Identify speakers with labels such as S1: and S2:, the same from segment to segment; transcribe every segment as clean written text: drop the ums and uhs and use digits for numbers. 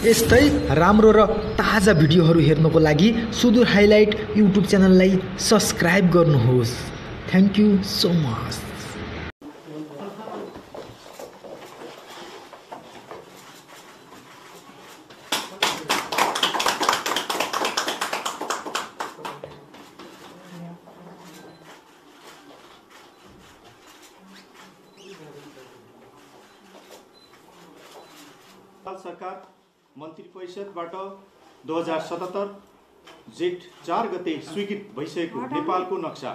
S1: यस्तै राम्रो र ताजा भिडियोहरू हेर्नको लागि सुदूर हाइलाइट युट्युब च्यानललाई सब्स्क्राइब गर्नुहोस्। Thank you so much.
S2: सरकार मन्त्री परिषदबाट 2077 जेठ 4 गते स्वीकृत भइसकेको नेपालको नक्सा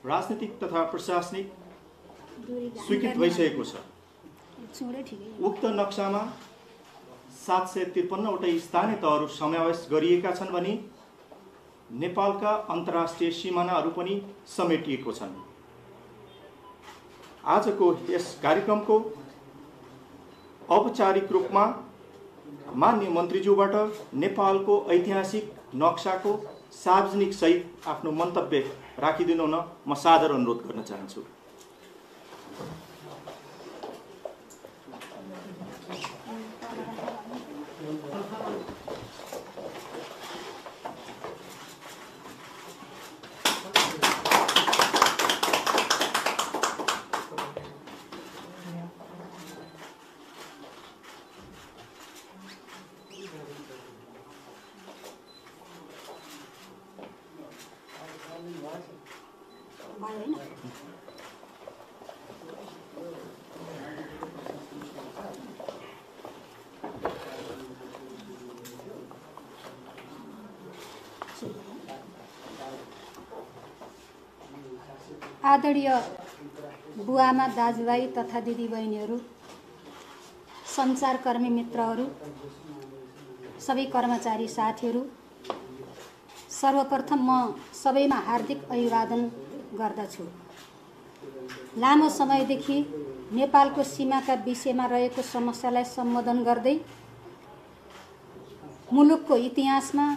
S2: राजनीतिक तथा प्रशासनिक स्वीकृत भइसकेको छ। उक्त नक्सामा 753 वटा स्थानीय तहहरू समावेश गरिएका छन् भने नेपालका अन्तर्राष्ट्रिय सीमानाहरू पनि समेटिएको छन्। आजको यस कार्यक्रमको औपचारिक रूपमा मान्य मन्त्रीज्यूबाट नेपालको ऐतिहासिक नक्साको सार्वजनिक सहित आफ्नो मन्तव्य राखिदिनु हुन म सादर अनुरोध गर्न चाहन्छु।
S3: आदरणीय बुवामा दाजुभाइ तथा दिदीबहिनीहरू, सञ्चारकर्मी मित्रहरू, सबै कर्मचारी साथीहरू, सर्वप्रथम म सबैमा हार्दिक अभिवादन गर्दछु। लामो समयदेखि नेपालको सीमाका विषयमा रहेको समस्यालाई सम्बोधन गर्दै मुलुकको इतिहासमा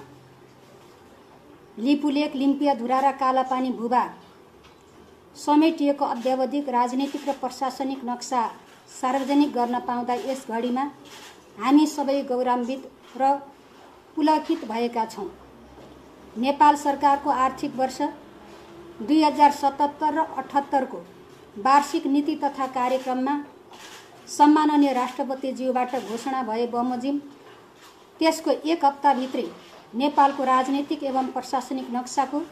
S3: लिपुलेक, लिम्पियाधुरा र कालापानी भूभाग समेटिएको अद्यावधिक राजनीतिक र प्रशासनिक नक्सा सार्वजनिक गर्न पाउँदा यस घडीमा हामी सबै गौरवान्वित र पुलकित भएका छौँ। नेपाल सरकारको आर्थिक वर्ष 2077 र 78 को वार्षिक नीति तथा कार्यक्रममा सम्माननीय राष्ट्रपतिज्यूबाट घोषणा भए बमोजिम त्यसको एक हप्ताभित्रै नेपालको राजनीतिक एवं प्रशासनिक नक्साको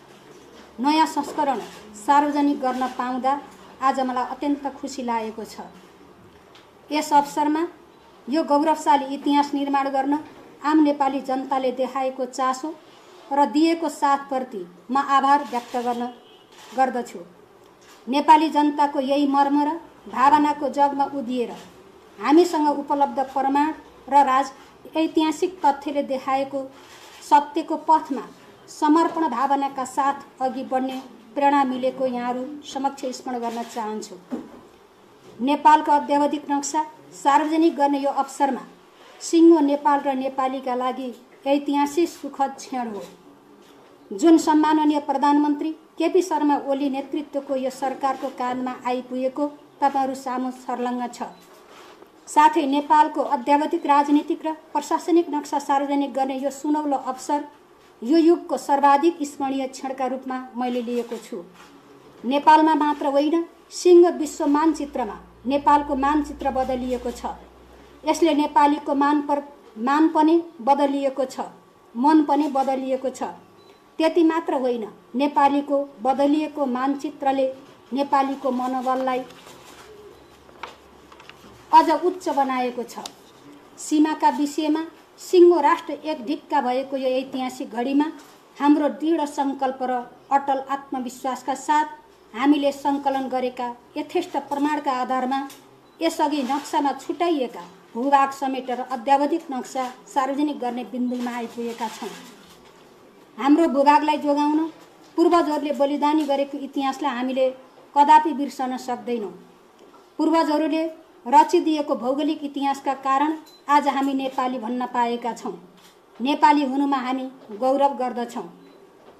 S3: नयाँ संस्करण सार्वजनिक गर्न पाउँदा आज मलाई अत्यन्त खुसी लागेको छ। यस अवसरमा यो गौरवशाली इतिहास निर्माण गर्न आम नेपाली जनताले देखाएको चासो र दिएको साथप्रति म आभार व्यक्त गर्दछु। नेपाली जनताको यही मर्म र भावनाको जगमा उभिएर हामीसँग उपलब्ध प्रमाण र ऐतिहासिक तथ्यले देखाएको सत्यको पथमा समर्पण भावनाका साथ अघि बढ्ने प्रेरणा मिलेको यहाँहरू समक्ष स्मरण गर्न चाहन्छु। नेपालको अद्यावधिक नक्सा सार्वजनिक गर्ने यो अवसरमा सिङ्गो नेपाल र नेपालीका लागि ऐतिहासिक सुखद क्षण हो, जुन सम्माननीय प्रधानमन्त्री केपी शर्मा ओली नेतृत्वको यो सरकारको काँधमा आइपुगेको तपाईहरू सामु सर्लङ्ग छ। साथै नेपालको अद्यावधिक राजनीतिक र प्रशासनिक नक्सा सार्वजनिक गर्ने यो सुनौलो अवसर यो युगको सर्वाधिक स्मरणीय क्षणका रूपमा मैले लिएको छु। नेपालमा मात्र होइन, सिङ्गो विश्व मानचित्रमा नेपालको मानचित्र बदलिएको छ। यसले नेपालीको मान पनि बदलिएको छ, मन पनि बदलिएको छ। त्यति मात्र होइन, नेपालीको बदलिएको मानचित्रले नेपालीको मनोबललाई अझ उच्च बनाएको छ। सीमाका विषयमा सिङ्गो राष्ट्र एक ढिक्का भएको यो ऐतिहासिक घडीमा हाम्रो दृढ सङ्कल्प र अटल आत्मविश्वासका साथ हामीले सङ्कलन गरेका यथेष्ट प्रमाणका आधारमा यसअघि नक्सामा छुट्याइएका भूभाग समेटेर अद्यावधिक नक्सा सार्वजनिक गर्ने बिन्दुमा आइपुगेका छौँ। हाम्रो भूभागलाई जोगाउन पूर्वजहरूले बलिदानी गरेको इतिहासलाई हामीले कदापि बिर्सन सक्दैनौँ। पूर्वजहरूले रचिदिएको भौगोलिक इतिहासका कारण आज हामी नेपाली भन्न पाएका छौँ। नेपाली हुनुमा हामी गौरव गर्दछौँ।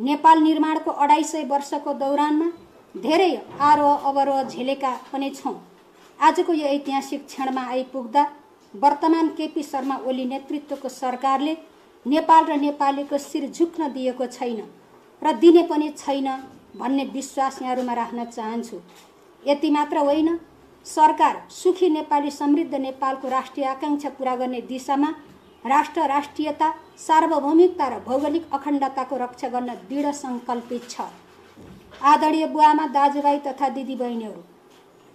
S3: नेपाल निर्माणको 250 वर्षको दौरानमा धेरै आरोह अवरोह झेलेका पनि छौँ। आजको यो ऐतिहासिक क्षणमा आइपुग्दा वर्तमान केपी शर्मा ओली नेतृत्वको सरकारले नेपाल र नेपालीको शिर झुक्न दिएको छैन र दिने पनि छैन भन्ने विश्वास यहाँहरूमा राख्न चाहन्छु। यति मात्र होइन, सरकार सुखी नेपाली समृद्ध नेपालको राष्ट्रिय आकांक्षा पूरा गर्ने दिशामा राष्ट्र, राष्ट्रियता, सार्वभौमिकता र भौगोलिक अखण्डताको रक्षा गर्न दृढ सङ्कल्पित छ। आदरणीय बुवामा, दाजुभाइ तथा दिदीबहिनीहरू,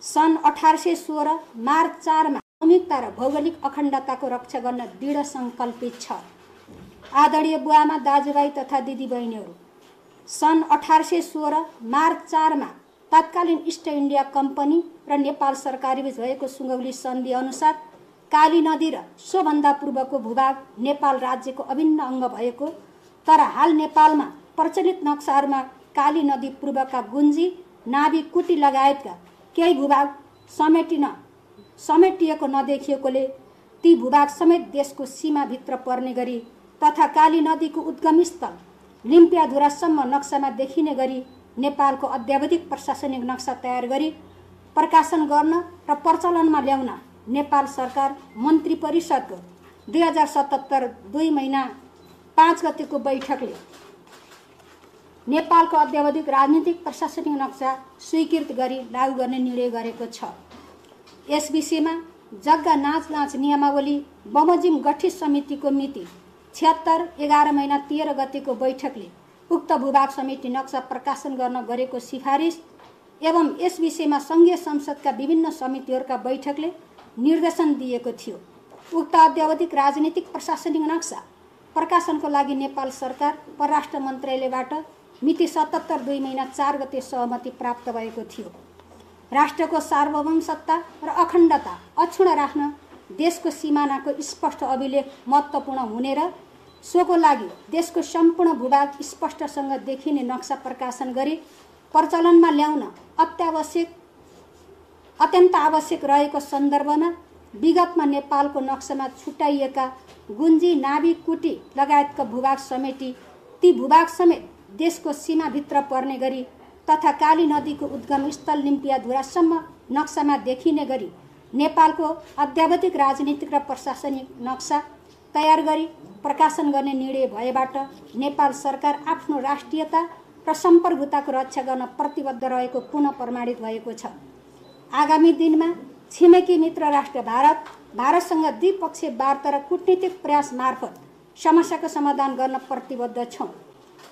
S3: सन् 1816 मार्च 4 मा सार्वभौमिकता र भौगोलिक अखण्डताको रक्षा गर्न दृढ सङ्कल्पित छ। आदरणीय बुवामा, दाजुभाइ तथा दिदीबहिनीहरू, सन् 1816 मार्च 4 मा तत्कालीन इस्ट इन्डिया कम्पनी र नेपाल सरकारबीच भएको सुगौली सन्धि अनुसार काली नदी र सोभन्दा पूर्वको भूभाग नेपाल राज्यको अभिन्न अङ्ग भएको, तर हाल नेपालमा प्रचलित नक्साहरूमा काली नदी पूर्वका गुन्जी, नाभी, कुटी लगायतका केही भूभाग समेटिएको नदेखिएकोले ती भूभाग समेत देशको सीमाभित्र पर्ने गरी तथा काली नदीको उद्गम स्थल लिम्पियाधुरासम्म नक्सामा देखिने गरी नेपालको अद्यावधिक प्रशासनिक नक्सा तयार गरी प्रकाशन गर्न र प्रचलनमा ल्याउन नेपाल सरकार मन्त्री परिषदको 2077 2 महिना 5 गतेको बैठकले नेपालको अद्यावधिक राजनीतिक प्रशासनिक नक्सा स्वीकृत गरी लागू गर्ने निर्णय गरेको छ। यस विषयमा जग्गा नाच नियमावली बमोजिम गठित समितिको मिति 76 11 महिना 13 गतेको बैठकले उक्त भूभाग समिति नक्सा प्रकाशन गर्न गरेको सिफारिस एवं यस विषयमा सङ्घीय संसदका विभिन्न समितिहरूका बैठकले निर्देशन दिएको थियो। उक्त अद्यावधिक राजनीतिक प्रशासनिक नक्सा प्रकाशनको लागि नेपाल सरकार परराष्ट्र मन्त्रालयबाट मिति 77 2 महिना 4 गते सहमति प्राप्त भएको थियो। राष्ट्रको सार्वभौम सत्ता र अखण्डता अक्षुण्ण राख्न देशको सिमानाको स्पष्ट अभिलेख महत्त्वपूर्ण हुने र सोको लागि देशको सम्पूर्ण भूभाग स्पष्टसँग देखिने नक्सा प्रकाशन गरी प्रचलनमा ल्याउन अत्यन्त आवश्यक रहेको सन्दर्भमा विगतमा नेपालको नक्सामा छुट्याइएका गुन्जी, नाभी, कुटी लगायतका भूभाग समेटी ती भूभाग समेत देशको सीमाभित्र पर्ने गरी तथा काली नदीको उद्गम स्थल लिम्पियाधुरासम्म नक्सामा देखिने गरी नेपालको अद्यावधिक राजनीतिक र प्रशासनिक नक्सा तयार गरी प्रकाशन गर्ने निर्णय भएबाट नेपाल सरकार आफ्नो राष्ट्रियता र सम्प्रभुताको रक्षा गर्न प्रतिबद्ध रहेको पुनः प्रमाणित भएको छ। आगामी दिनमा छिमेकी मित्र राष्ट्र भारतसँग द्विपक्षीय वार्ता र कूटनीतिक प्रयास मार्फत समस्याको समाधान गर्न प्रतिबद्ध छौँ।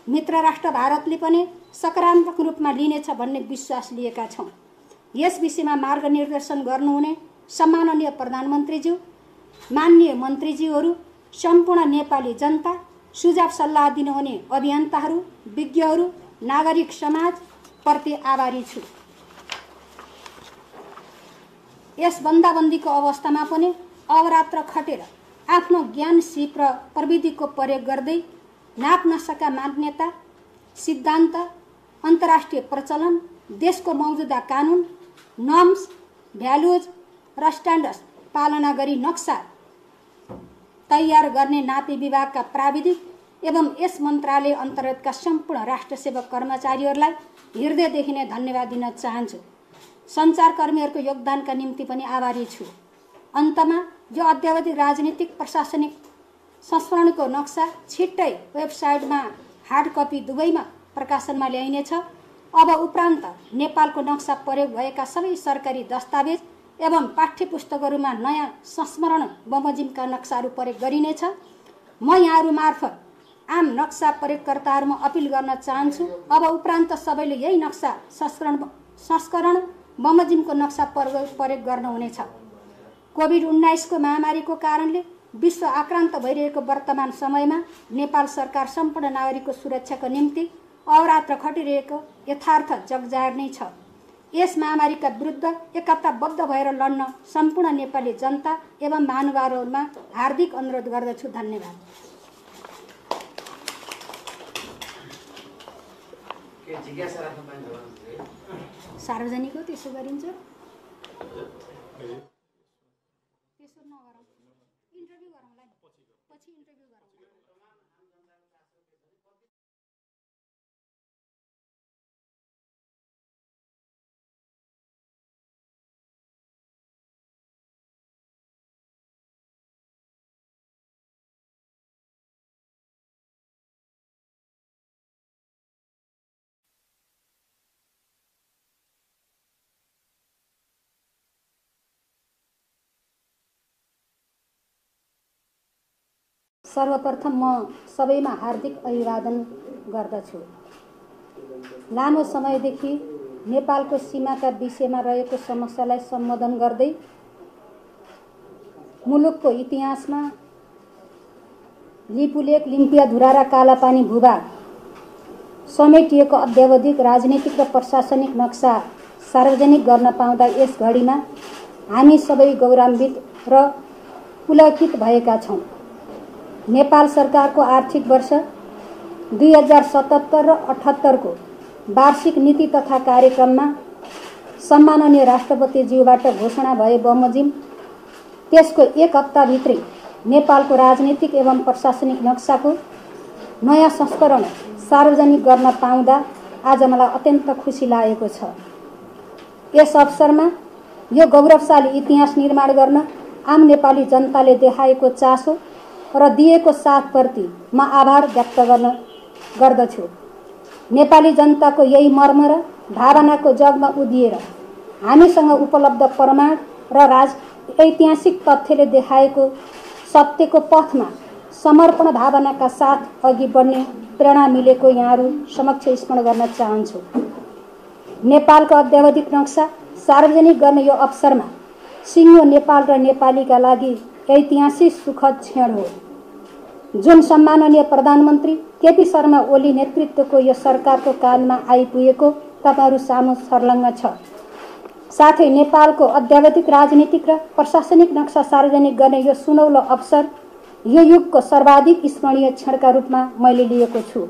S3: मित्र राष्ट्र भारतले पनि सकारात्मक रूपमा लिनेछ भन्ने विश्वास लिएका छौँ। यस विषयमा मार्गनिर्देशन गर्नुहुने सम्माननीय प्रधानमन्त्रीज्यू, माननीय मन्त्रीज्यूहरू, सम्पूर्ण नेपाली जनता, सुझाव सल्लाह दिनुहुने अभियन्ताहरू, विज्ञहरू, नागरिक समाज प्रति आभारी छु। यस बन्दाबन्दीको अवस्थामा पनि अवरात्र खटेर आफ्नो ज्ञान, सिप र प्रविधिको प्रयोग गर्दै नाप नसका मान्यता, सिद्धान्त, अन्तर्राष्ट्रिय प्रचलन, देशको मौजुदा कानुन, नर्म्स, भ्यालुज र स्ट्यान्डर्ड्स पालना गरी नक्सा तयार गर्ने नापी विभागका प्राविधिक एवं यस मन्त्रालय अन्तर्गतका सम्पूर्ण राष्ट्र सेवक कर्मचारीहरूलाई हृदयदेखि नै धन्यवाद दिन चाहन्छु। सञ्चारकर्मीहरूको योगदानका निम्ति पनि आभारी छु। अन्तमा यो अद्यावधिक राजनीतिक प्रशासनिक संस्करणको नक्सा छिट्टै वेबसाइटमा हार्ड कपी दुवैमा प्रकाशनमा ल्याइनेछ। अब उपरान्त नेपालको नक्सा प्रयोग भएका सबै सरकारी दस्तावेज एवं पाठ्यपुस्तकहरूमा नयाँ संस्मरण बमोजिमका नक्साहरू प्रयोग गरिनेछ। म यहाँहरू मार्फत आम नक्सा प्रयोगकर्ताहरूमा अपिल गर्न चाहन्छु, अब उपरान्त सबैले यही नक्सा संस्करण बमोजिमको नक्सा प्रयोग गर्नुहुनेछ। कोभिड-19 को महामारीको कारणले विश्व आक्रान्त भइरहेको वर्तमान समयमा नेपाल सरकार सम्पूर्ण नागरिकको सुरक्षाको निम्ति अहोरात्र खटिरहेको यथार्थ जगजाहेर नै छ। यस महामारीका विरुद्ध एकताबद्ध भएर लड्न सम्पूर्ण नेपाली जनता एवं महानुभावहरूमा हार्दिक अनुरोध गर्दछु। धन्यवाद। सार्वजनिक हो, त्यसो गरिन्छ। त्यसो नगरौँ, इन्टरभ्यू गरौँला नि, पछि इन्टरभ्यू सर्वप्रथम म सबैमा हार्दिक अभिवादन गर्दछु। लामो समयदेखि नेपालको सीमाका विषयमा रहेको समस्यालाई सम्बोधन गर्दै मुलुकको इतिहासमा लिपुलेक, लिम्पियाधुरा र कालापानी भूभाग समेटिएको अद्यावधिक राजनीतिक र प्रशासनिक नक्सा सार्वजनिक गर्न पाउँदा यस घडीमा हामी सबै गौरवान्वित र पुलकित भएका छौँ। नेपाल सरकारको आर्थिक वर्ष 2077 र 78 को वार्षिक नीति तथा कार्यक्रममा सम्माननीय राष्ट्रपतिज्यूबाट घोषणा भए बमोजिम त्यसको एक हप्ताभित्रै नेपालको राजनीतिक एवं प्रशासनिक नक्साको नयाँ संस्करण सार्वजनिक गर्न पाउँदा आज मलाई अत्यन्त खुसी लागेको छ। यस अवसरमा यो गौरवशाली इतिहास निर्माण गर्न आम नेपाली जनताले देखाएको चासो र दिएको साथप्रति म आभार व्यक्त गर्दछु। नेपाली जनताको यही मर्म र भावनाको जगमा उदिएर हामीसँग उपलब्ध प्रमाण र ऐतिहासिक तथ्यले देखाएको सत्यको पथमा समर्पण भावनाका साथ अघि बढ्ने प्रेरणा मिलेको यहाँहरू समक्ष स्मरण गर्न चाहन्छु। नेपालको अद्यावधिक नक्सा सार्वजनिक गर्ने यो अवसरमा सिङ्गो नेपाल र नेपालीका लागि ऐतिहासिक सुखद क्षण हो, जुन सम्माननीय प्रधानमन्त्री केपी शर्मा ओली नेतृत्वको यो सरकारको कालमा आइपुगेको तपाईहरू सामु सर्लङ्ग छ। साथै नेपालको अद्यावधिक राजनीतिक र प्रशासनिक नक्सा सार्वजनिक गर्ने यो सुनौलो अवसर यो युगको सर्वाधिक स्मरणीय क्षणका रूपमा मैले लिएको छु।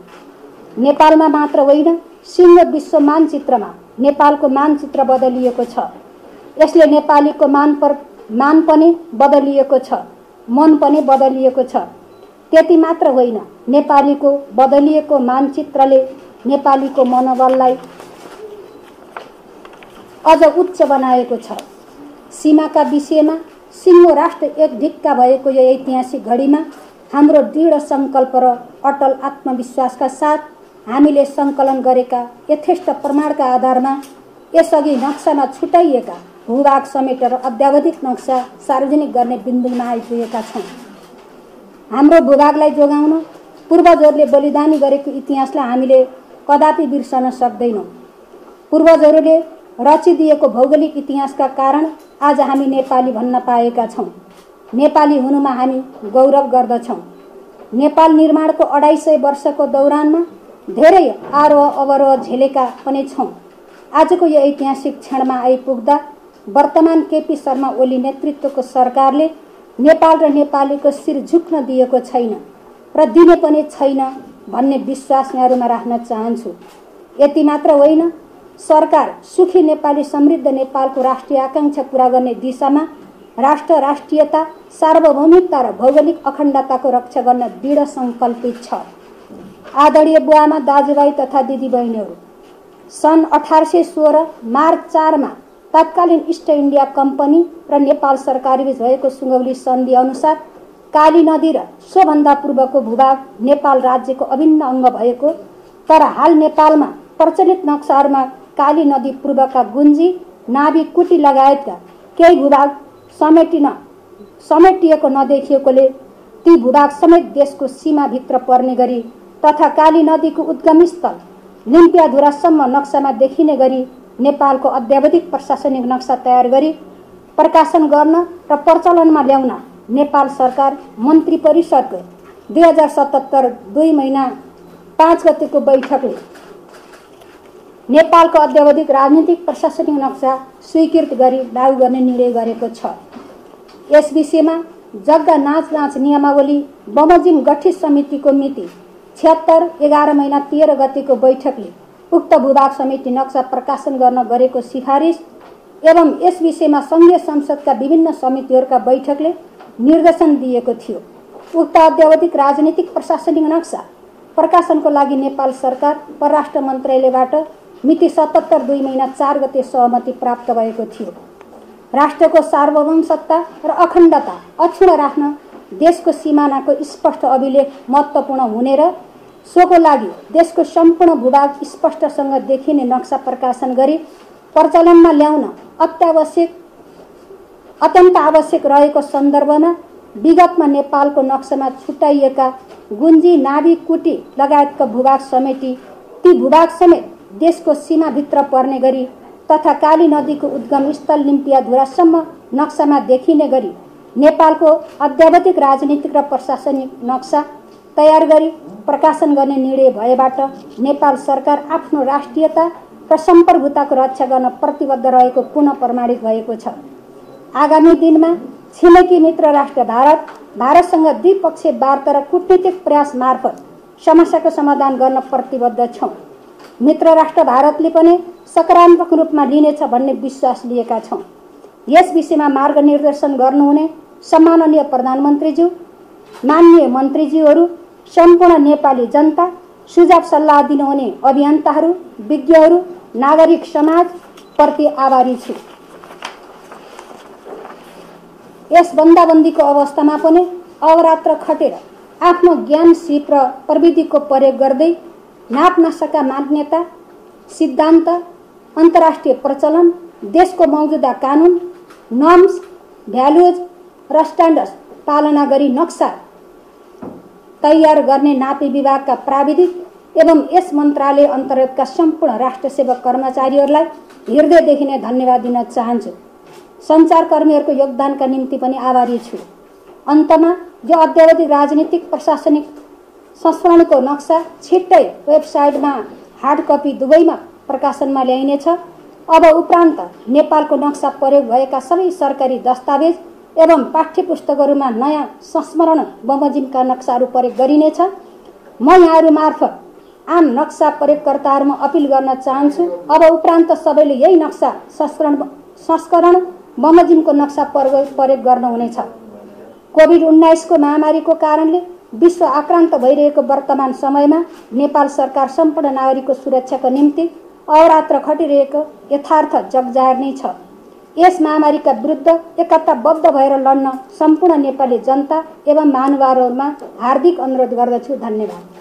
S3: नेपालमा मात्र होइन, सिङ्गो विश्व मानचित्रमा नेपालको मानचित्र बदलिएको छ। यसले नेपालीको मान पनि बदलिएको छ, मन पनि बदलिएको छ। त्यति मात्र होइन, नेपालीको बदलिएको मानचित्रले नेपालीको मनोबललाई अझ उच्च बनाएको छ। सीमाका विषयमा सिङ्गो राष्ट्र एक ढिक्का भएको यो ऐतिहासिक घडीमा हाम्रो दृढ सङ्कल्प र अटल आत्मविश्वासका साथ हामीले सङ्कलन गरेका यथेष्ट प्रमाणका आधारमा यसअघि नक्सामा छुट्याइएका भूभाग समेटेर अद्यावधिक नक्सा सार्वजनिक गर्ने बिन्दुमा आइपुगेका छौँ। हाम्रो भूभागलाई जोगाउन पूर्वजहरूले बलिदानी गरेको इतिहासलाई हामीले कदापि बिर्सन सक्दैनौँ। पूर्वजहरूले रचिदिएको भौगोलिक इतिहासका कारण आज हामी नेपाली भन्न पाएका छौँ। नेपाली हुनुमा हामी गौरव गर्दछौँ। नेपाल निर्माणको 250 वर्षको दौरानमा धेरै आरोह अवरोह झेलेका पनि छौँ। आजको यो ऐतिहासिक क्षणमा आइपुग्दा वर्तमान केपी शर्मा ओली नेतृत्वको सरकारले नेपाल र नेपालीको शिर झुक्न दिएको छैन र दिने पनि छैन भन्ने विश्वास यहाँहरूमा राख्न चाहन्छु। यति मात्र होइन, सरकार सुखी नेपाली, समृद्ध नेपालको राष्ट्रिय आकांक्षा पूरा गर्ने दिशामा राष्ट्र, राष्ट्रियता, सार्वभौमिकता र भौगोलिक अखण्डताको रक्षा गर्न दृढ सङ्कल्पित छ। आदरणीय बुवामा, दाजुभाइ तथा दिदीबहिनीहरू, सन् 1816 मार्च 4 मा तत्कालीन इस्ट इन्डिया कम्पनी र नेपाल सरकारबीच भएको सुगौली सन्धि अनुसार काली नदी र सोभन्दा पूर्वको भूभाग नेपाल राज्यको अभिन्न अङ्ग भएको, तर हाल नेपालमा प्रचलित नक्साहरूमा काली नदी पूर्वका गुन्जी, नाभी, कुटी लगायतका केही भूभाग समेटिएको नदेखिएकोले ती भूभाग समेत देशको सीमाभित्र पर्ने गरी तथा काली नदीको उद्गम स्थल लिम्पियाधुरासम्म नक्सामा देखिने गरी नेपालको अद्यावधिक प्रशासनिक नक्सा तयार गरी प्रकाशन गर्न र प्रचलनमा ल्याउन नेपाल सरकार मन्त्री परिषदको 2077 2 महिना 5 गतेको बैठकले नेपालको अद्यावधिक राजनीतिक प्रशासनिक नक्सा स्वीकृत गरी लागू गर्ने निर्णय गरेको छ। यस विषयमा जग्गा नाच नियमावली बमोजिम गठित समितिको मिति 76 11 महिना 13 गतेको बैठकले उक्त भूभाग समिति नक्सा प्रकाशन गर्न गरेको सिफारिस एवं यस विषयमा सङ्घीय संसदका विभिन्न समितिहरूका बैठकले निर्देशन दिएको थियो। उक्त अद्यावधिक राजनीतिक प्रशासनिक नक्सा प्रकाशनको लागि नेपाल सरकार परराष्ट्र मन्त्रालयबाट मिति 77 2 महिना 4 गते सहमति प्राप्त भएको थियो। राष्ट्रको सार्वभौम सत्ता र अखण्डता अक्षुण्ण राख्न देशको सिमानाको स्पष्ट अभिलेख महत्त्वपूर्ण हुने र सोको लागि देशको सम्पूर्ण भूभाग स्पष्टसँग देखिने नक्सा प्रकाशन गरी प्रचलनमा ल्याउन अत्यन्त आवश्यक रहेको सन्दर्भमा विगतमा नेपालको नक्सामा छुट्याइएका गुन्जी, नाभी, कुटी लगायतका भूभाग समेटी ती भूभाग समेत देशको सीमाभित्र पर्ने गरी तथा काली नदीको उद्गम स्थल लिम्पियाधुरासम्म नक्सामा देखिने गरी नेपालको अद्यावधिक राजनीतिक र प्रशासनिक नक्सा तयार गरी प्रकाशन गर्ने निर्णय भएबाट नेपाल सरकार आफ्नो राष्ट्रियता र सम्प्रभुताको रक्षा गर्न प्रतिबद्ध रहेको पुनः प्रमाणित भएको छ। आगामी दिनमा छिमेकी मित्र राष्ट्र भारतसँग द्विपक्षीय वार्ता र कूटनीतिक प्रयास मार्फत समस्याको समाधान गर्न प्रतिबद्ध छौँ। मित्र राष्ट्र भारतले पनि सकारात्मक रूपमा लिनेछ भन्ने विश्वास लिएका छौँ। यस विषयमा मार्गनिर्देशन गर्नुहुने सम्माननीय प्रधानमन्त्रीज्यू, माननीय मन्त्रीज्यूहरू, सम्पूर्ण नेपाली जनता, सुझाव सल्लाह दिनुहुने अभियन्ताहरू, विज्ञहरू, नागरिक समाज प्रति आभारी छु। यस बन्दाबन्दीको अवस्थामा पनि अहोरात्र खटेर आफ्नो ज्ञान, सिप र प्रविधिको प्रयोग गर्दै नाप नसका मान्यता, सिद्धान्त, अन्तर्राष्ट्रिय प्रचलन, देशको मौजुदा कानुन, नर्म्स, भ्यालुज र स्ट्यान्डर्ड्स पालना गरी नक्सा तयार गर्ने नापी विभागका प्राविधिक एवं यस मन्त्रालय अन्तर्गतका सम्पूर्ण राष्ट्रसेवक कर्मचारीहरूलाई हृदयदेखि नै धन्यवाद दिन चाहन्छु। सञ्चारकर्मीहरूको योगदानका निम्ति पनि आभारी छु। अन्तमा यो अद्यावधिक राजनीतिक प्रशासनिक संस्करणको नक्सा छिट्टै वेबसाइटमा हार्ड कपी दुवैमा प्रकाशनमा ल्याइनेछ। अब उपरान्त नेपालको नक्सा प्रयोग भएका सबै सरकारी दस्तावेज एवं पाठ्यपुस्तकहरूमा नयाँ संस्मरण बमोजिमका नक्साहरू प्रयोग गरिनेछ। म यहाँहरू मार्फत आम नक्सा प्रयोगकर्ताहरूमा अपिल गर्न चाहन्छु, अब उपरान्त सबैले यही नक्सा संस्करण बमोजिमको नक्सा प्रयोग गर्नुहुनेछ। कोभिड-19 महामारीको कारणले विश्व आक्रान्त भइरहेको वर्तमान समयमा नेपाल सरकार सम्पूर्ण नागरिकको सुरक्षाको निम्ति अहोरात्र खटिरहेको यथार्थ जगजाहेर नै छ। यस महामारीका विरुद्ध एकताबद्ध भएर लड्न सम्पूर्ण नेपाली जनता एवं महानुभावहरूमा हार्दिक अनुरोध गर्दछु। धन्यवाद।